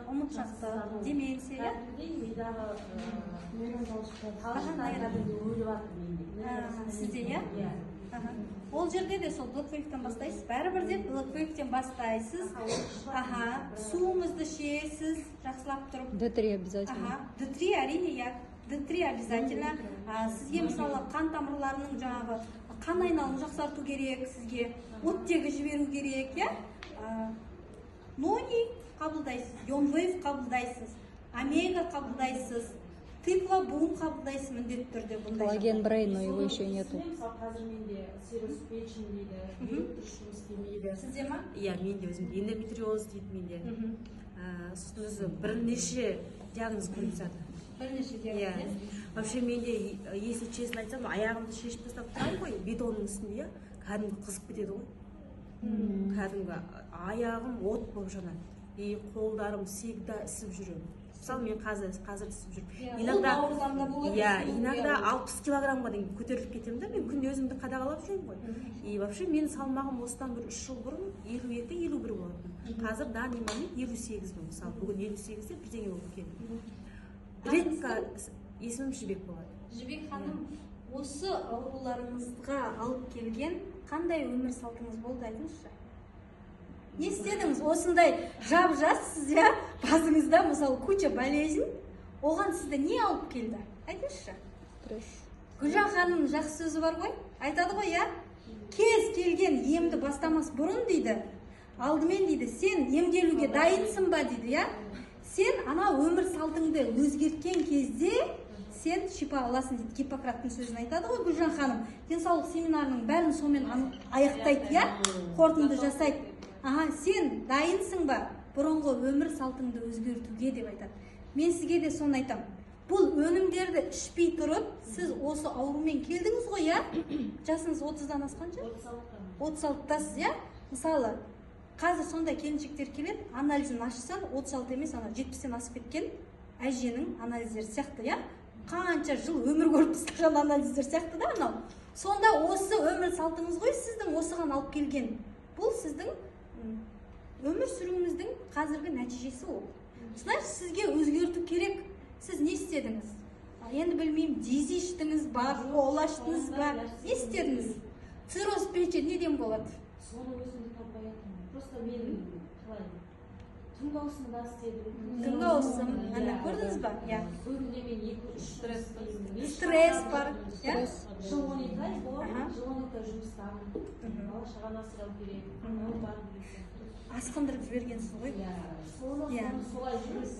ұмытшақтық, деменция, сізде, иә? Ол жерде де сол блоквейктен бастайсыз, бәрібір де блоквейктен бастайсыз. Суыңызды ішесіз, жақсылап тұрып. D3 обязательно. D3 әрине, иә. D3 обязательно. Сізге мысалы қан тамырларының жаңағы қан айналымын жақсарту керек, сізге оттегі жіберу керек, иә? Нони қабылдайсыз, Йонвейв қабылдайсыз, омега қабылдайсыз, теплобум қабылдайсыз міндетті түрде бұндай. Коллаген брейн, но его еще нету. Қазір менде цирроз печень дейді, дұрыс жұмыс істемейді. Сізде ма? Иә, менде өзімде эндометриоз дейді менде. Сосын өзі бірнеше диагноз қойылады. Бірнеше диагноз. Вообще менде, если честно айтсам, аяғымды шешіп тастап тұрамын ғой, бетонның үстінде, кәдімгі қызып кетеді ғой. Кәдімгі аяғым от болып жанады. И қолдарым всегда ісіп жүрем. Мысалы мен қазір ісіп жүрмін. Иногда 60 килограммға дейін көтеріліп кетемін да, мен күнде өзімді қадағалап жүрмін ғой. И вообще мен салмағым осыдан бір 3 жыл бұрын 52-51 болатын. Қазір данный момент 58 бұл. Мысалы бүгін 58-де бірдеңе болып келді. Редко есімім Жібек болады. Жібек ханым, осы ауруларыңызға алып келген қандай өмір салтыңыз болды, айтыңызшы? Не істедіңіз? Осындай жап-жассыз, иә? Басыңызда, мысалы, куча болезнь, оған сізді не алып келді? Айтыңызшы. Гүлжан ханымның жақсы сөзі бар ғой? Айтады ғой, иә? Кез келген емді бастамас бұрын дейді. Алдымен дейді, сен емделуге дайынсың ба дейді, иә? Сен ана өмір салтыңды өзгерткен кезде сен шипа аласың дейді. Гиппократтың сөзін айтады ғой Гүлжан ханым. Денсаулық семинарының бәрін сонымен аяқтайды, иә? Қорытынды жасайды. Сен дайынсың ба бұрынғы өмір салтыңды өзгертуге деп айтады. Мен сізге де соны айтам. Бұл өнімдерді ішпей тұрып, сіз осы аурумен келдіңіз ғой, иә? Жасыңыз 30-дан асқанша? 36-тасыз, иә? Мысалы, қазір сондай келіншектер келеді, анализін ашсан, 36 емес, 70-тен асып кеткен әженің анализдері сияқты, иә? Қанша жыл өмір көріп тастаған анализдер сияқты да, анау. Сонда осы өмір салтыңыз ғой сіздің осыған алып келген. Бұл сіздің өмір сүруіңіздің қазіргі нәтижесі ол. Значит, сізге өзгерту керек. Сіз не істедіңіз? Енді білмеймін, дизи іштіңіз ба, кола іштіңіз ба? Не істедіңіз? Цирроз печень неден болады? Соны өзімді таппай жатырмын. Просто мен қалай түнгі ауысымда істедім. Түнгі ауысым, көрдіңіз ба? Көбінде мен 2-3 стресс бар. Жыл 12 ай болады, жыл 12 ай жұмыстамын. Бала шағаны асырау керек. Асқындырып жібергенсіз ғой? Солай жүрміз.